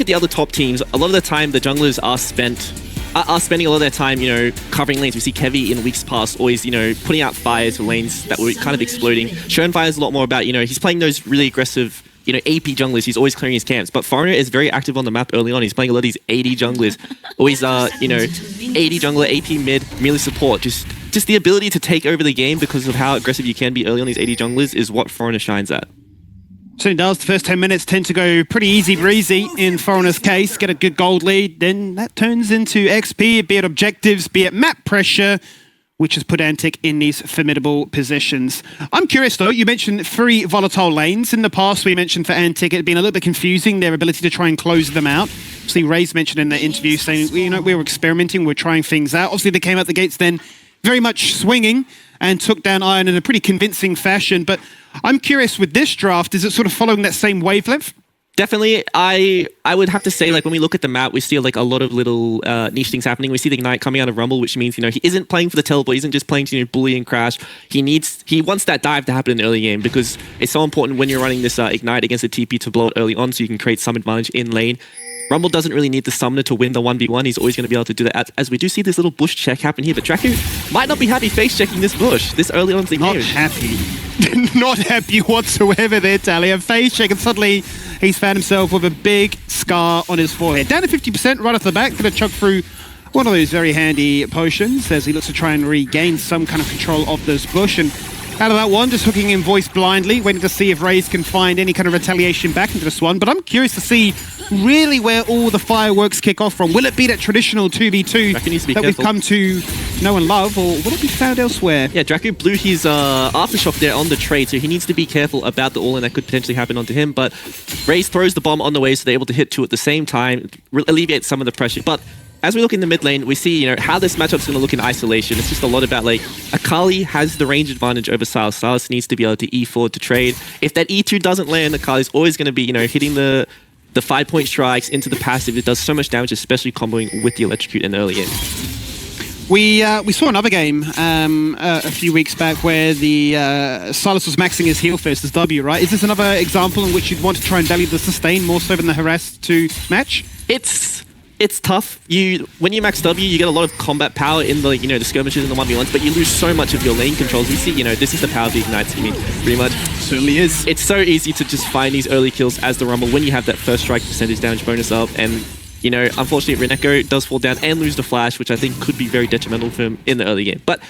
the other top teams, a lot of the time the junglers are spending a lot of their time, covering lanes. We see Kevy in weeks past always, putting out fires for lanes that were kind of exploding. Schoenfire is a lot more about, he's playing those really aggressive, AP junglers. He's always clearing his camps. But Foreigner is very active on the map early on. He's playing a lot of these AD junglers. Always, AD jungler, AP mid, melee support. Just the ability to take over the game because of how aggressive you can be early on these AD junglers is what Foreigner shines at. So it does. The first 10 minutes tend to go pretty easy breezy in Foreigner's case. Get a good gold lead. Then that turns into XP, be it objectives, be it map pressure, which has put Antic in these formidable positions. I'm curious though, you mentioned 3 volatile lanes. In the past, we mentioned for Antic, it had been a little bit confusing, their ability to try and close them out. Obviously, Ray's mentioned in the interview saying, we were experimenting, we're trying things out. Obviously, they came out the gates then very much swinging and took down Iron in a pretty convincing fashion. But I'm curious with this draft, is it sort of following that same wavelength? Definitely, I would have to say, like, when we look at the map, we see like a lot of little niche things happening. We see the Ignite coming out of Rumble, which means, he isn't playing for the teleport, he isn't just playing to, bully and crash. He wants that dive to happen in the early game because it's so important when you're running this Ignite against a TP to blow it early on so you can create some advantage in lane. Rumble doesn't really need the summoner to win the 1v1. He's always going to be able to do that. As we do see this little bush check happen here, but Dracu might not be happy face checking this bush this early on in the game. Not happy. Not happy whatsoever there, Talia. Face check, and suddenly he's found himself with a big scar on his forehead. Down to 50% right off the back. Going to chug through one of those very handy potions as he looks to try and regain some kind of control of this bush. And out of that one, just hooking in voice blindly, waiting to see if Raze can find any kind of retaliation back into this one. But I'm curious to see really where all the fireworks kick off from. Will it be that traditional 2v2 that we've come to know and love, or will it be found elsewhere? Yeah, Dracu blew his aftershock there on the trade, so he needs to be careful about the all-in that could potentially happen onto him. But Raze throws the bomb on the way, so they're able to hit 2 at the same time, alleviate some of the pressure. But as we look in the mid lane, we see, how this matchup's going to look in isolation. It's just a lot about, like, Akali has the range advantage over Sylas. Sylas needs to be able to E forward to trade. If that E2 doesn't land, Akali's always going to be, hitting the 5-point strikes into the passive. It does so much damage, especially comboing with the electrocute in the early game. We saw another game a few weeks back where the Sylas was maxing his heal first as W, right? Is this another example in which you'd want to try and value the sustain more so than the harass to match? It's tough. When you max W, you get a lot of combat power in the the skirmishes and the 1v1s, but you lose so much of your lane controls. We see, this is the power of the Ignite scheme, pretty much. Certainly is. It's so easy to just find these early kills as the Rumble when you have that first strike percentage damage bonus up, and unfortunately Reneko does fall down and lose the flash, which I think could be very detrimental for him in the early game. But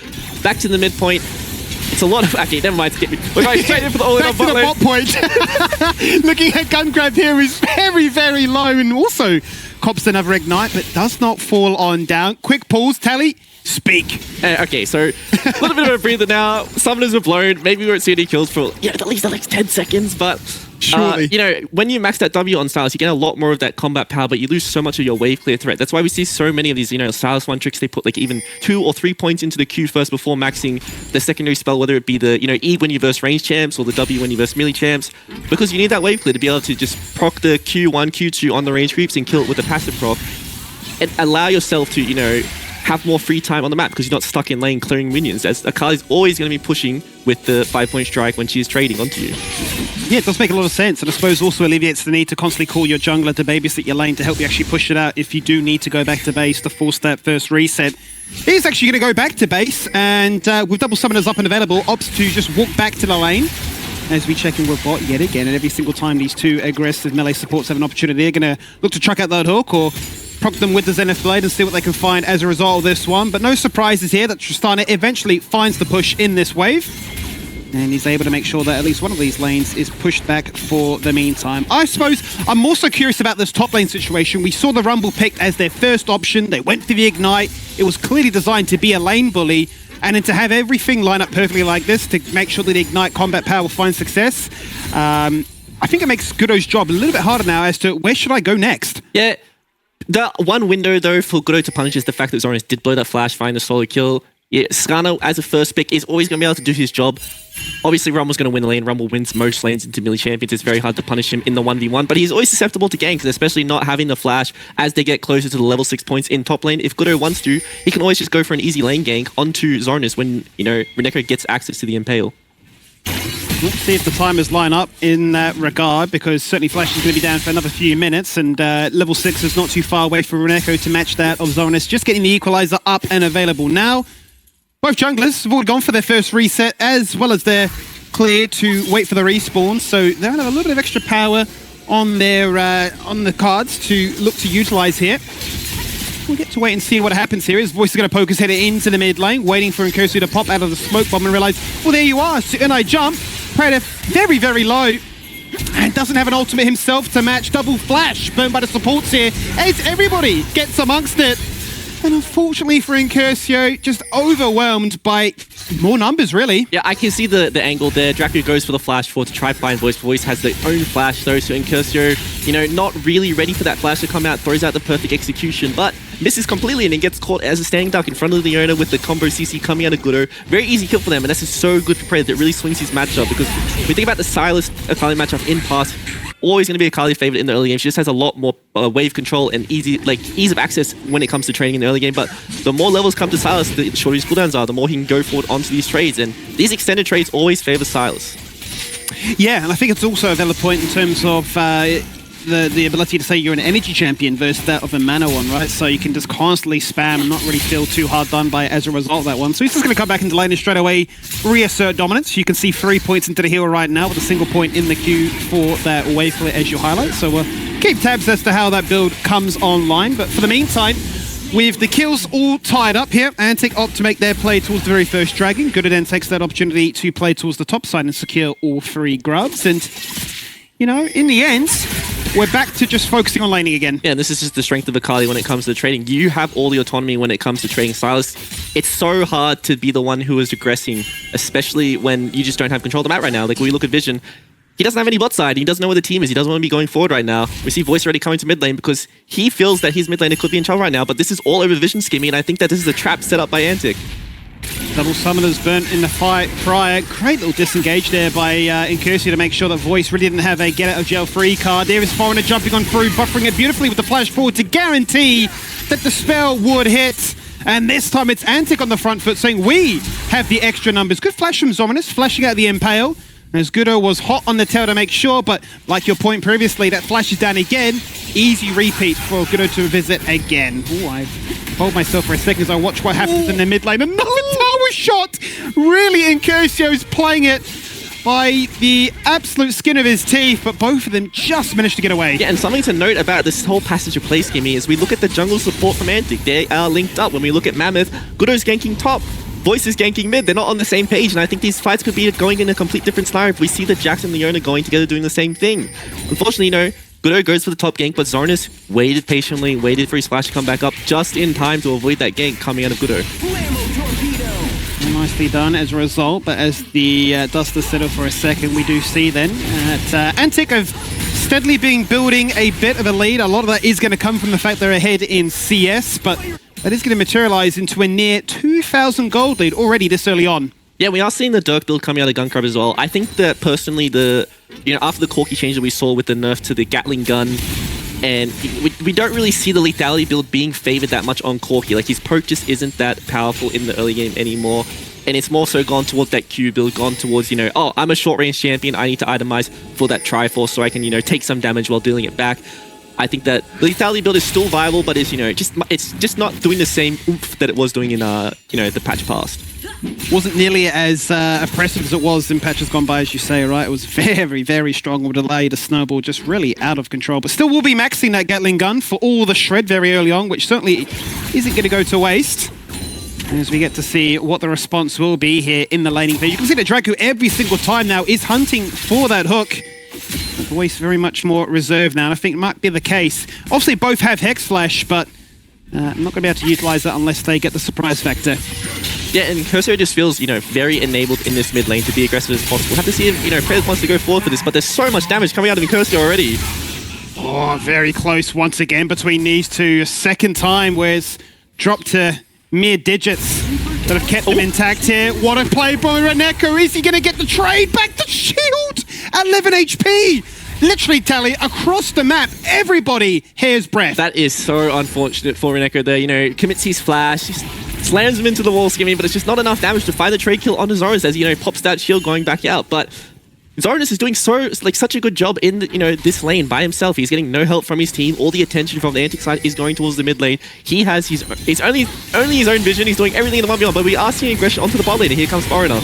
back to the midpoint. It's a lot of... Okay, never mind. We're going straight in for the all-in on bot lane. Bot point. Looking at Gun Grab here is very, very low, and also cops another Ignite, but does not fall on down. Quick pause, Tally. Speak. Okay, so a little bit of a breather now. Summoners were blown. Maybe we won't see any kills for at least the next 10 seconds, but... Surely. When you max that W on Sylas, you get a lot more of that combat power, but you lose so much of your wave clear threat. That's why we see so many of these, Sylas one tricks. They put like even 2 or 3 points into the Q first before maxing the secondary spell, whether it be the, E when you verse range champs or the W when you verse melee champs, because you need that wave clear to be able to just proc the Q1, Q2 on the range creeps and kill it with a passive proc and allow yourself to, have more free time on the map because you're not stuck in lane clearing minions, as Akali's always going to be pushing with the 5-point strike when she's trading onto you. Yeah, it does make a lot of sense, and I suppose also alleviates the need to constantly call your jungler to babysit your lane to help you actually push it out if you do need to go back to base to force that first reset. He's actually going to go back to base, and with double summoners up and available, opts to just walk back to the lane as we check in with bot yet again, and every single time these 2 aggressive melee supports have an opportunity, they're going to look to truck out that hook or proc them with the Zenith Blade and see what they can find as a result of this one. But no surprises here that Tristana eventually finds the push in this wave. And he's able to make sure that at least one of these lanes is pushed back for the meantime. I suppose I'm also curious about this top lane situation. We saw the Rumble picked as their first option. They went for the Ignite. It was clearly designed to be a lane bully. And then to have everything line up perfectly like this to make sure that the Ignite combat power will find success, I think it makes Gudo's job a little bit harder now as to where should I go next? Yeah. The one window, though, for Gudo to punish is the fact that Zoranus did blow that flash, find the solo kill. Yeah, Skano, as a first pick, is always going to be able to do his job. Obviously, Rumble's going to win the lane. Rumble wins most lanes into melee champions. It's very hard to punish him in the 1v1, but he's always susceptible to ganks, especially not having the flash as they get closer to the level 6 points in top lane. If Gudo wants to, he can always just go for an easy lane gank onto Zoranus when, Reneko gets access to the Impale. Let's see if the timers line up in that regard, because certainly Flash is going to be down for another few minutes, and level 6 is not too far away for Reneko to match that of Zoranus. Just getting the equalizer up and available now. Both junglers have all gone for their first reset, as well as their clear to wait for the respawn, so they'll have a little bit of extra power on their on the cards to look to utilize here. We'll get to wait and see what happens here. His Voice is going to poke his head into the mid lane, waiting for Nkosu to pop out of the smoke bomb and realize, well, there you are. And I jump. Predator very, very low. And doesn't have an ultimate himself to match. Double flash burned by the supports here. As everybody gets amongst it. And unfortunately for Incursio, just overwhelmed by more numbers, really. Yeah, I can see the angle there. Draco goes for the flash forward to try find Voice. Voice has their own flash, though, so Incursio, you know, not really ready for that flash to come out, throws out the perfect execution, but misses completely and then gets caught as a standing duck in front of the owner with the combo CC coming out of Gudo. Very easy kill for them, and this is so good for Predator. It really swings his matchup, because we think about the Silas Akali matchup in past, always going to be Akali favorite in the early game. She just has a lot more wave control and ease of access when it comes to trading in the early game. But the more levels come to Silas, the shorter his cooldowns are, the more he can go forward onto these trades. And these extended trades always favor Silas. Yeah, and I think it's also a valid point in terms of the ability to say you're an energy champion versus that of a mana one, right? So you can just constantly spam and not really feel too hard done by as a result of that one. So he's just going to come back into lane and straight away reassert dominance. You can see 3 points into the hill right now with a single point in the queue for that wave clear as you highlight. So we'll keep tabs as to how that build comes online. But for the meantime, with the kills all tied up here, Antic opt to make their play towards the very first dragon. Gooder then takes that opportunity to play towards the top side and secure all 3 grubs. And, you know, in the end, we're back to just focusing on laning again. Yeah, and this is just the strength of Akali when it comes to trading. You have all the autonomy when it comes to trading. Silas, it's so hard to be the one who is aggressing, especially when you just don't have control of the map right now. Like, when we look at Vision, he doesn't have any bot side. He doesn't know where the team is. He doesn't want to be going forward right now. We see Voice already coming to mid lane because he feels that his mid laner could be in trouble right now, but this is all over Vision skimming, and I think that this is a trap set up by Antic. Double summoners burnt in the fight prior. Great little disengage there by Incursio to make sure that Voice really didn't have a get out of jail free card. There is Foreigner jumping on through, buffering it beautifully with the flash forward to guarantee that the spell would hit. And this time it's Antic on the front foot saying we have the extra numbers. Good flash from Zoranus, flashing out the Impale. As Gudo was hot on the tail to make sure, but like your point previously, that flash is down again. Easy repeat for Gudo to visit again. Oh, I hold myself for a second as I watch what happens in the mid lane. Another tower shot! Really, Incursio's playing it by the absolute skin of his teeth, but both of them just managed to get away. Yeah, and something to note about this whole passage of play scheming is we look at the jungle support from Antic. They are linked up. When we look at Mammoth, Gudo's ganking top. Voice is ganking mid. They're not on the same page, and I think these fights could be going in a complete different scenario if we see the Jax and Leona going together doing the same thing. Unfortunately, you know, Gudo goes for the top gank, but Zoranus waited patiently, waited for his flash to come back up just in time to avoid that gank coming out of Gudo. Nicely done as a result, but as the dust is settled for a second, we do see then that Antic have steadily been building a bit of a lead. A lot of that is going to come from the fact they're ahead in CS, but that is going to materialize into a near 2,000 gold lead already this early on. Yeah, we are seeing the Dirk build coming out of Gun Crab as well. I think that personally, after the Corki change that we saw with the nerf to the Gatling gun, and we don't really see the lethality build being favored that much on Corki. Like, his poke just isn't that powerful in the early game anymore. And it's more so gone towards that Q build, gone towards, you know, oh, I'm a short-range champion, I need to itemize for that Triforce so I can, you know, take some damage while dealing it back. I think that the lethality build is still viable, but it's, you know, it's just not doing the same oomph that it was doing in, you know, the patch past. Wasn't nearly as oppressive as it was in patches gone by, as you say, right? It was very, very strong with delay. The snowball just really out of control. But still, we'll be maxing that Gatling gun for all the shred very early on, which certainly isn't going to go to waste. As we get to see what the response will be here in the laning phase. You can see that Draco every single time now is hunting for that hook. The Voice very much more reserved now, and I think it might be the case. Obviously, both have Hex Flash, but I'm not going to be able to utilize that unless they get the surprise factor. Yeah, and Cursor just feels, you know, very enabled in this mid lane to be aggressive as possible. We'll have to see if, you know, Predator wants to go forward for this, but there's so much damage coming out of Cursor already. Oh, very close once again between these two. A second time where it's dropped to mere digits that have kept them intact here. What a play by Reneko. Is he going to get the trade back? The shield at 11 HP. Literally, Tally, across the map, everybody hears breath. That is so unfortunate for Reneko there. You know, commits his flash, just slams him into the wall skimming, but it's just not enough damage to find the trade kill on Zoranus as, you know, pops that shield going back out. But Zoranus is doing such a good job in this lane by himself. He's getting no help from his team. All the attention from the Antic side is going towards the mid lane. He has his only his own vision. He's doing everything in the 1v1, but we are seeing aggression onto the bot lane, and here comes Foreigner.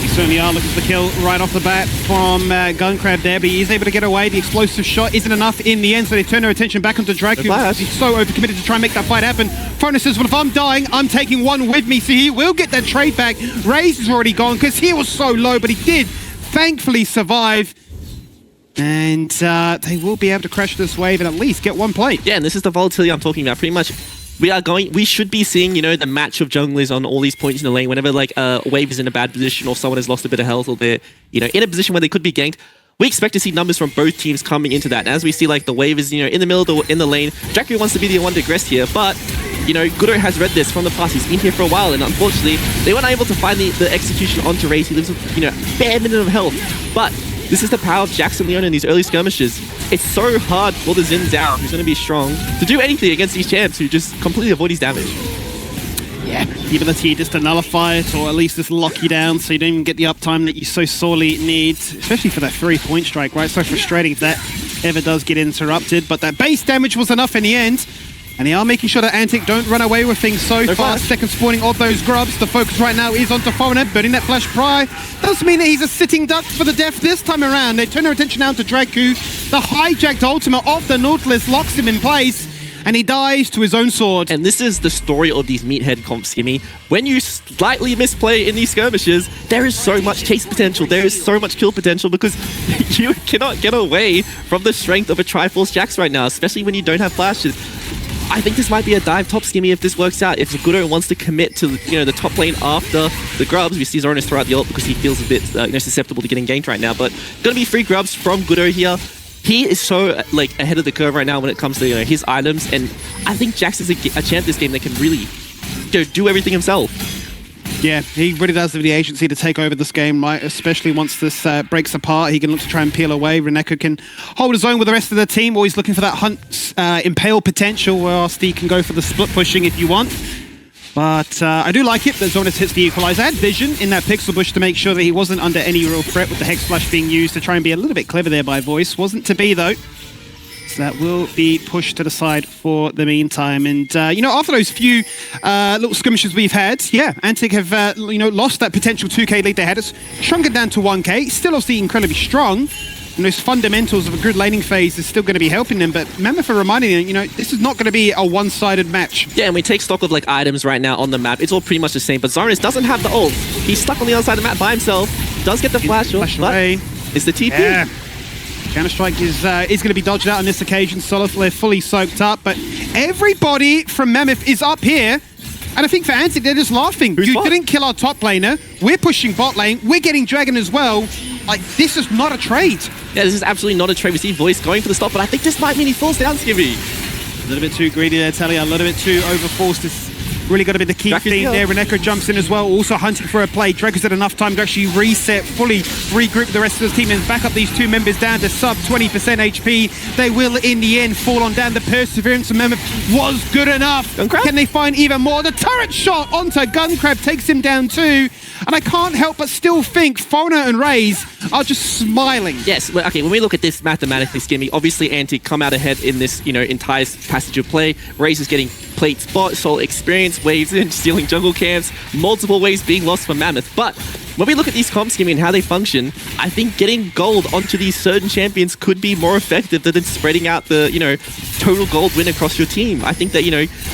We certainly are looking for the kill right off the bat from Gunkrab there, but he is able to get away. The explosive shot isn't enough in the end, so they turn their attention back onto Dracu. He's so overcommitted to try and make that fight happen. Foreigner says, well, if I'm dying, I'm taking one with me, so he will get that trade back. Raze is already gone because he was so low, but he did thankfully survive. And they will be able to crash this wave and at least get one play. Yeah, and this is the volatility I'm talking about. Pretty much, we should be seeing, the match of junglers on all these points in the lane. Whenever like a wave is in a bad position or someone has lost a bit of health or they're, in a position where they could be ganked, we expect to see numbers from both teams coming into that. And as we see, like the wave is, in the middle in the lane. Dracu wants to be the one to aggress here, but Gudo has read this from the past. He's been here for a while, and unfortunately, they weren't able to find the execution onto Raze. He lives with, bare minimum of health. But this is the power of Jackson Leon in these early skirmishes. It's so hard for the Xin Zhao, who's going to be strong, to do anything against these champs who just completely avoid his damage. Yeah, the ability just to nullify it, or at least just lock you down so you don't even get the uptime that you so sorely need, especially for that 3-point strike, right? So frustrating if that ever does get interrupted, but that base damage was enough in the end. And they are making sure that Antic don't run away with things so fast. Second spawning of those grubs. The focus right now is onto Foreigner, burning that flash pry. Does mean that he's a sitting duck for the death this time around. They turn their attention now to Dracu. The hijacked ultimate of the Nautilus locks him in place, and he dies to his own sword. And this is the story of these meathead comps, Skimmy. When you slightly misplay in these skirmishes, there is so much chase potential, there is so much kill potential, because you cannot get away from the strength of a Triforce Jax right now, especially when you don't have flashes. I think this might be a dive top, Skimmy, if this works out. If Gudo wants to commit to the top lane after the grubs. We see Zoranus throw out the ult because he feels a bit susceptible to getting ganked right now. But gonna be 3 grubs from Gudo here. He is so ahead of the curve right now when it comes to his items, and I think Jax is a champ this game that can really do everything himself. Yeah, he really does have the agency to take over this game, right? Especially once this breaks apart, he can look to try and peel away. Reneko can hold his own with the rest of the team, always looking for that hunt impale potential, whilst he can go for the split pushing if you want. But I do like it that Zoranus hits the equalizer. I had vision in that pixel bush to make sure that he wasn't under any real threat with the Hex Flash being used to try and be a little bit clever there by Voice. Wasn't to be, though. So that will be pushed to the side for the meantime. And, after those few little skirmishes we've had, yeah, Antic have, lost that potential 2k lead they had. It's shrunk it down to 1k. Still obviously incredibly strong. And those fundamentals of a good laning phase is still going to be helping them. But remember for reminding them, this is not going to be a one-sided match. Yeah, and we take stock of items right now on the map. It's all pretty much the same. But Zoranus doesn't have the ult. He's stuck on the other side of the map by himself. Does get the flash away. It's the TP. Yeah. Counter-Strike is going to be dodged out on this occasion. Soliflare fully soaked up. But everybody from Mammoth is up here. And I think for Antic, they're just laughing. You didn't kill our top laner. We're pushing bot lane. We're getting Dragon as well. This is not a trade. Yeah, this is absolutely not a trade. We see Voice going for the stop, but I think this might mean he falls down, Skibby. A little bit too greedy there, Talia. A little bit too overforced. It's really got to be the key theme there. Reneko jumps in as well, also hunting for a play. Draco's had enough time to actually reset, fully regroup the rest of the team and back up these 2 members down to sub 20% HP. They will, in the end, fall on down. The perseverance of Mammoth was good enough. Can they find even more? The turret shot onto Gunkrab takes him down too. And I can't help but still think Foreigner and Raze are just smiling. Yes, well, okay, when we look at this mathematically, Skimmy, obviously Antic come out ahead in this, entire passage of play. Raze is getting plate spot, soul experience, waves in, stealing jungle camps, multiple waves being lost for Mammoth. But when we look at these comps, Skimmy, and how they function, I think getting gold onto these certain champions could be more effective than spreading out the, total gold win across your team. I think that,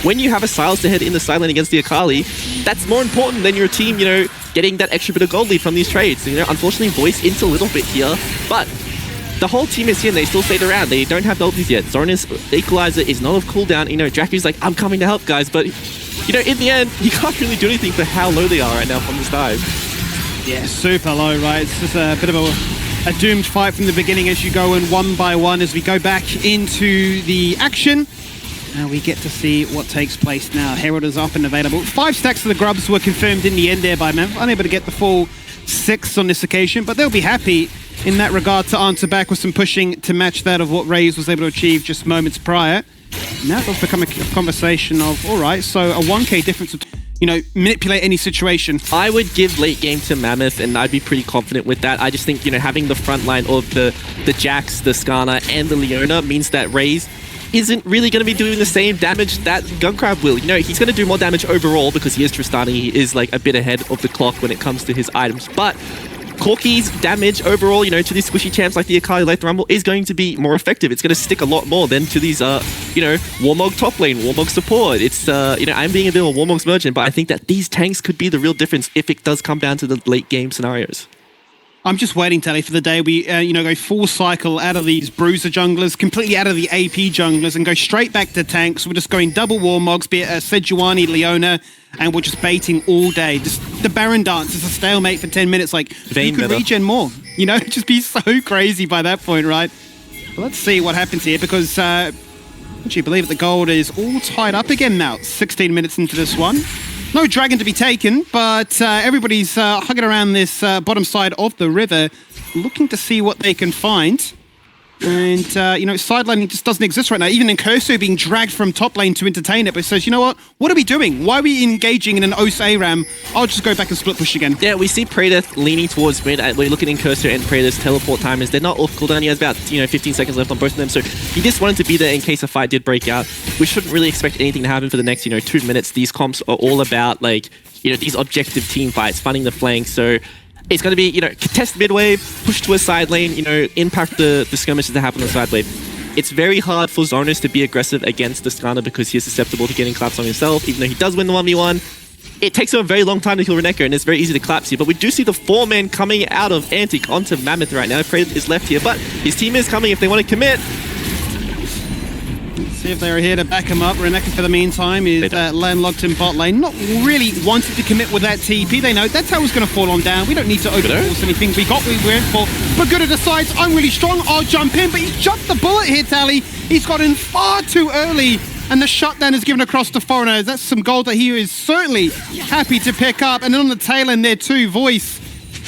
when you have a Silas ahead in the side lane against the Akali, that's more important than your team, getting that extra bit of gold lead from these trades. Unfortunately, Voice into a little bit here, but the whole team is here and they still stayed around. They don't have the ultis yet. Zoranus, the equalizer, is not of cooldown. Dracu's like, I'm coming to help, guys, but, in the end, you can't really do anything for how low they are right now from this dive. Yeah, super low, right? It's just a bit of a doomed fight from the beginning as you go in one by one as we go back into the action. Now we get to see what takes place now. Herald is up and available. 5 stacks of the grubs were confirmed in the end there by Mammoth. Unable to get the full 6 on this occasion, but they'll be happy in that regard to answer back with some pushing to match that of what Raze was able to achieve just moments prior. Now it does become a conversation of, all right, so a 1k difference. you know, manipulate any situation. I would give late game to Mammoth, and I'd be pretty confident with that. I just think, you know, having the front line of the Jax, the Skarner, and the Leona means that Raze isn't really going to be doing the same damage that Gunkrab will. You know, he's going to do more damage overall because he is Tristani. He is like a bit ahead of the clock when it comes to his items. But Corki's damage overall, you know, to these squishy champs like the Akali late Rumble is going to be more effective. It's going to stick a lot more than to these, you know, Warmog top lane, Warmog support. It's, you know, I'm being a bit of a Warmog's merchant, but I think that these tanks could be the real difference if it does come down to the late game scenarios. I'm just waiting, Tally, for the day we, you know, go full cycle out of these bruiser junglers, completely out of the AP junglers, and go straight back to tanks. We're just going double Warmogs, be it Sejuani, Leona, and we're just baiting all day. Just the Baron dance is a stalemate for 10 minutes. Like, you could regen more. You know, it'd just be so crazy by that point, right? But let's see what happens here, because would you believe it, the gold is all tied up again now. 16 minutes into this one. No dragon to be taken, but everybody's hugging around this bottom side of the river, looking to see what they can find. And, you know, sidelining just doesn't exist right now. Even Nkosu being dragged from top lane to entertain it, but says, you know what are we doing? Why are we engaging in an Os ARAM? I'll just go back and split push again. Yeah, we see Praetor leaning towards mid. We look at Nkosu and Praetor's teleport time is they're not off cooldown. He has about, you know, 15 seconds left on both of them. So he just wanted to be there in case a fight did break out. We shouldn't really expect anything to happen for the next, you know, 2 minutes. These comps are all about, like, you know, these objective team fights, funding the flanks. So it's going to be, you know, contest mid wave, push to a side lane, you know, impact the skirmishes that happen on the side wave. It's very hard for Zoners to be aggressive against the Skarner because he is susceptible to getting claps on himself, even though he does win the 1v1. It takes him a very long time to kill Renekton, and it's very easy to collapse here. But we do see the 4-man coming out of Antic onto Mammoth right now. Praetor is left here, but his team is coming if they want to commit. See if they're here to back him up. Renekton, for the meantime, is landlocked in bot lane. Not really wanting to commit with that TP. They know that's how it's going to fall on down. We don't need to overforce anything. We got what we went for. But Gooder decides, I'm really strong. I'll jump in. But he's jumped the bullet here, Tally. He's got in far too early. And the shutdown is given across to Foreigner. That's some gold that he is certainly happy to pick up. And then on the tail end there too, Voice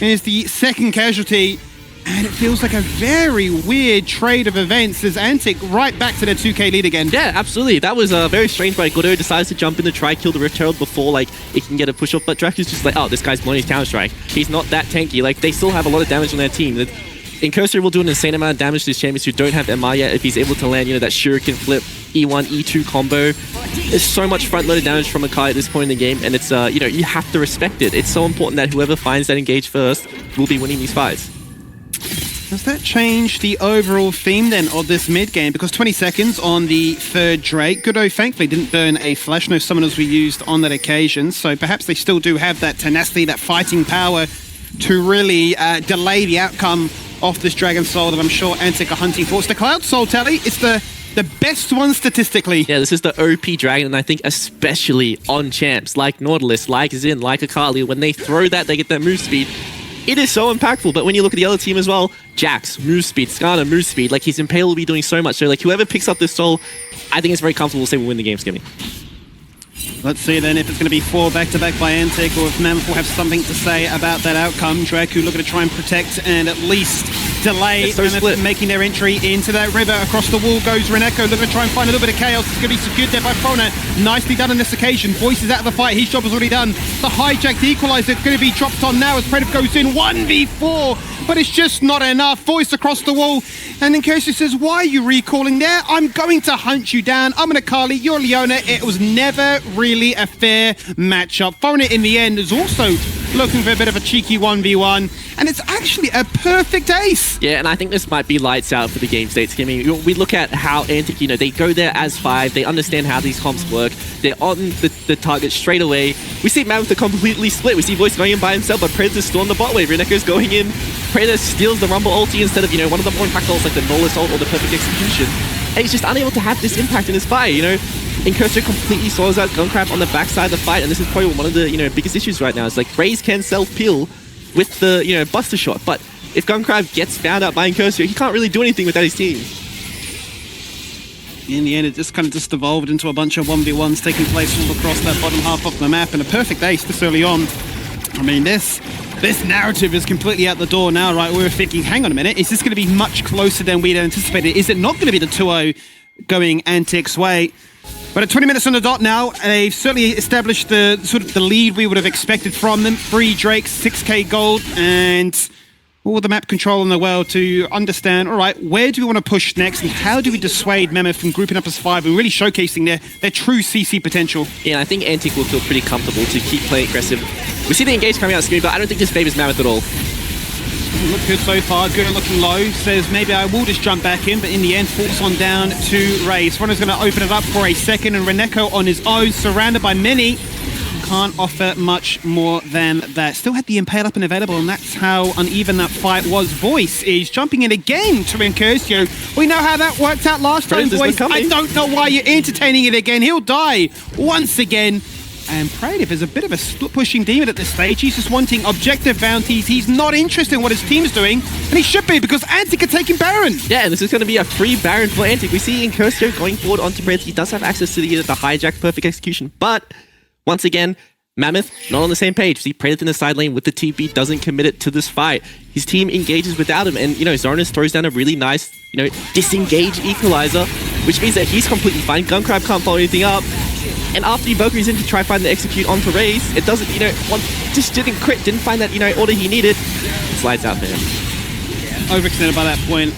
is the second casualty. And it feels like a very weird trade of events as Antic right back to their 2k lead again. Yeah, absolutely. That was very strange by Gooder. Decides to jump in to try kill the Rift Herald before like it can get a push off. But Drac is just like, oh, this guy's blowing his Counter-Strike. He's not that tanky. Like, they still have a lot of damage on their team. Incursor will do an insane amount of damage to these champions who don't have MR yet if he's able to land, you know, that Shuriken flip, E1, E2 combo. There's so much front-loaded damage from Akai at this point in the game, and it's, you know, you have to respect it. It's so important that whoever finds that engage first will be winning these fights. Does that change the overall theme then of this mid game? Because 20 seconds on the third Drake. Goodo thankfully didn't burn a flash. No summoners were used on that occasion. So perhaps they still do have that tenacity, that fighting power to really delay the outcome of this Dragon Soul that I'm sure Antic are hunting for. It's the Cloud Soul, Tally. It's the best one statistically. Yeah, this is the OP Dragon, and I think especially on champs like Nautilus, like Xin, like Akali, when they throw that, they get that move speed. It is so impactful, but when you look at the other team as well, Jax, move speed, Skarner, move speed, like his Impale will be doing so much. So like whoever picks up this soul, I think it's very comfortable to say we'll win the game, Skimmy. Let's see then if it's going to be 4 back-to-back by Antic, or if Mammoth will have something to say about that outcome. Draku looking to try and protect and at least delay Mammoth making their entry into that river. Across the wall goes Renekton, looking to try and find a little bit of chaos. It's going to be secured there by Frona. Nicely done on this occasion. Voice is out of the fight. His job is already done. The hijacked equalizer is going to be dropped on now as Predator goes in 1v4, but it's just not enough. Voice across the wall, and then Kersi says, why are you recalling there? I'm going to hunt you down. I'm an Akali, you're Leona. It was never really a fair matchup. Foreigner in the end is also looking for a bit of a cheeky 1v1, and it's actually a perfect ace. Yeah, and I think this might be lights out for the game state, Skimmy. We look at how Antic, you know, they go there as 5, they understand how these comps work, they're on the target straight away. We see Mammoth completely split. We see Voice going in by himself, but Predator's still on the bot wave. Reneko's going in. Predator steals the Rumble ulti instead of, you know, one of the more impactful ults like the Nautilus ult or the perfect execution. And he's just unable to have this impact in his fight, you know. Incursor completely soils out Gunkrab on the backside of the fight, and this is probably one of the, you know, biggest issues right now. It's like Raze can self-peel with the, you know, Buster Shot, but if Gunkrab gets found out by Incursor, he can't really do anything without his team. In the end, it just kind of just evolved into a bunch of 1v1s taking place all across that bottom half of the map, and a perfect ace this early on. I mean, this narrative is completely out the door now, right? We were thinking, hang on a minute, is this going to be much closer than we'd anticipated? Is it not going to be the 2-0 going Antic's way? But at 20 minutes on the dot now, they've certainly established the sort of the lead we would have expected from them. 3 Drakes, 6k gold, and all the map control in the world to understand, all right, where do we want to push next, and how do we dissuade Mammoth from grouping up as 5 and really showcasing their true CC potential? Yeah, I think Antic will feel pretty comfortable to keep playing aggressive. We see the engage coming out Skimmy, but I don't think this favors Mammoth at all. Doesn't look good so far. Good at looking low. Says maybe I will just jump back in, but in the end, falls on down to Raze. Runner's going to open it up for a second, and Reneko on his own, surrounded by many. Can't offer much more than that. Still had the Impale up and available, and that's how uneven that fight was. Voice is jumping in again to Incursio. We know how that worked out last time, Voice. I don't know why you're entertaining it again. He'll die once again. And Pradev is a bit of a split-pushing demon at this stage. He's just wanting objective bounties. He's not interested in what his team's doing, and he should be, because Antic are taking Baron. Yeah, and this is going to be a free Baron for Antic. We see Incursio going forward onto Pradev. He does have access to the hijack, perfect execution, but once again, Mammoth not on the same page. See, Pradev in the side lane with the TP doesn't commit it to this fight. His team engages without him, and, Zoranus throws down a really nice, disengage equalizer, which means that he's completely fine. Gunkrab can't follow anything up. And after he Valkyrie's in to try find the execute onto Raze, it doesn't, just didn't crit, didn't find that, order he needed. It slides out for him. Overextended by that point.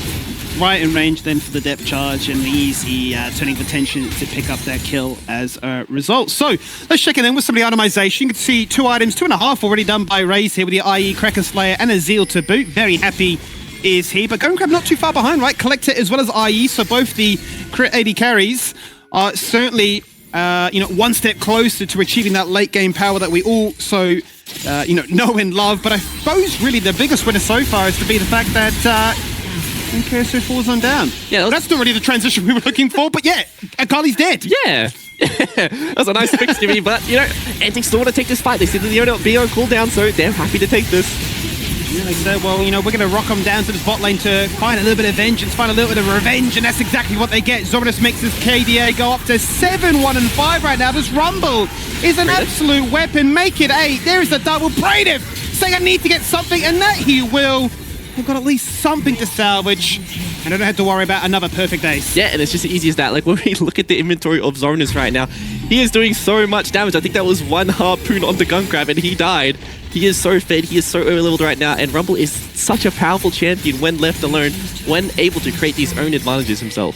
Right in range then for the depth charge, and the easy turning the tension to pick up that kill as a result. So let's check in then with some of the itemization. You can see 2 items, 2.5 already done by Raze here with the IE, Kraken Slayer, and a Zeal to boot. Very happy is he, but Gunkrab not too far behind, right? Collector as well as IE, so both the crit AD carries are certainly one step closer to achieving that late game power that we all so know and love. But I suppose really the biggest winner so far is to be the fact that Incursio falls on down. Yeah, that's not really the transition we were looking for, but yeah, Akali's dead. Yeah. That's a nice fix to me, but Antic still want to take this fight. They said that they're not being on cooldown, so they're happy to take this. Yeah, they said, well, we're going to rock them down to this bot lane to find a little bit of vengeance, find a little bit of revenge, and that's exactly what they get. Zoranus makes his KDA go up to 7-1-5 right now. This Rumble is an absolute weapon. Make it 8. There's the double. Pradev saying I need to get something, and that he will. They've got at least something to salvage, and I don't have to worry about another perfect ace. Yeah, and it's just as easy as that. Like, when we look at the inventory of Zoranus right now, he is doing so much damage. I think that was 1 harpoon onto Gunkrab, and he died. He is so fed, he is so over-leveled right now, and Rumble is such a powerful champion when left alone, when able to create these own advantages himself.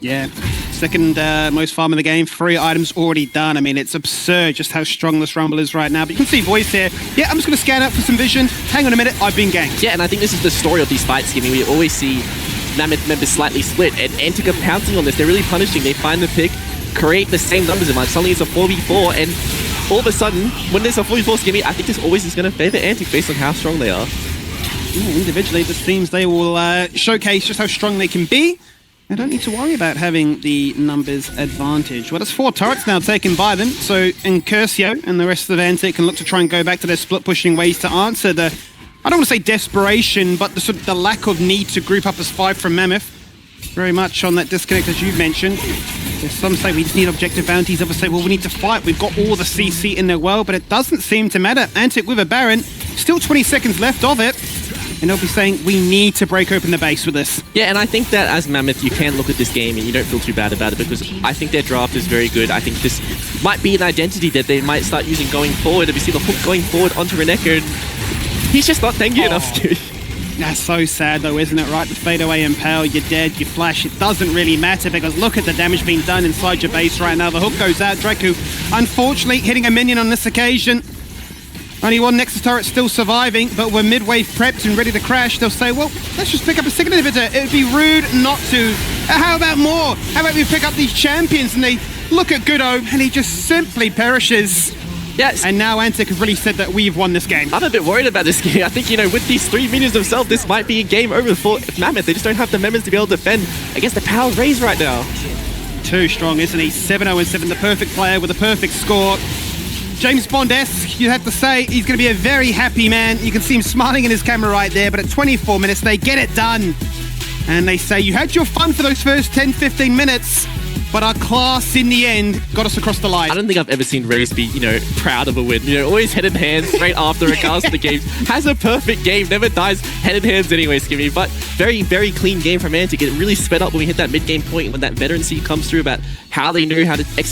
Yeah, second most farm in the game, 3 items already done. I mean, it's absurd just how strong this Rumble is right now. But you can see Voice here. Yeah, I'm just going to scan out for some vision. Hang on a minute, I've been ganked. Yeah, and I think this is the story of these fights, Skimmy. We always see Mammoth members slightly split, and Antic are pouncing on this. They're really punishing. They find the pick, create the same numbers as much. Suddenly it's a 4v4, and all of a sudden, when there's a 4v4 Skimmy, I think this always is going to favor Antic based on how strong they are. Yeah, individually, this seems they will showcase just how strong they can be. I don't need to worry about having the numbers advantage. Well, there's 4 turrets now taken by them, so Incursio and the rest of Antic can look to try and go back to their split-pushing ways to answer the, I don't want to say desperation, but the sort of the lack of need to group up as 5 from Mammoth. Very much on that disconnect, as you've mentioned. There's some say we just need objective bounties, others say, well, we need to fight. We've got all the CC in the world, but it doesn't seem to matter. Antic with a Baron, still 20 seconds left of it. And they'll be saying, we need to break open the base with this. Yeah, and I think that as Mammoth, you can look at this game and you don't feel too bad about it, because I think their draft is very good. I think this might be an identity that they might start using going forward. And we see the hook going forward onto Reneko, and he's just not thank you enough to. That's so sad though, isn't it, right? The fadeaway Impale, you're dead, you flash, it doesn't really matter, because look at the damage being done inside your base right now. The hook goes out, Draku unfortunately hitting a minion on this occasion. Only 1 Nexus turret still surviving, but we're midway prepped and ready to crash. They'll say, well, let's just pick up a second inhibitor. It would be rude not to. How about more? How about we pick up these champions? And they look at Goodo, and he just simply perishes. Yes. And now Antic have really said that we've won this game. I'm a bit worried about this game. I think, with these 3 minions themselves, this might be a game over for Mammoth. They just don't have the members to be able to defend against the power of Raze right now. Too strong, isn't he? 7-0-7, the perfect player with a perfect score. James Bond-esque, you have to say. He's going to be a very happy man. You can see him smiling in his camera right there, but at 24 minutes, they get it done. And they say, you had your fun for those first 10, 15 minutes, but our class in the end got us across the line. I don't think I've ever seen Raze be, proud of a win. Always head in hands straight after regardless of the game. Has a perfect game, never dies head in hands anyway, Skimmy. But very, very clean game from Antic. It really sped up when we hit that mid-game point when that veteran seed comes through about how they know how to execute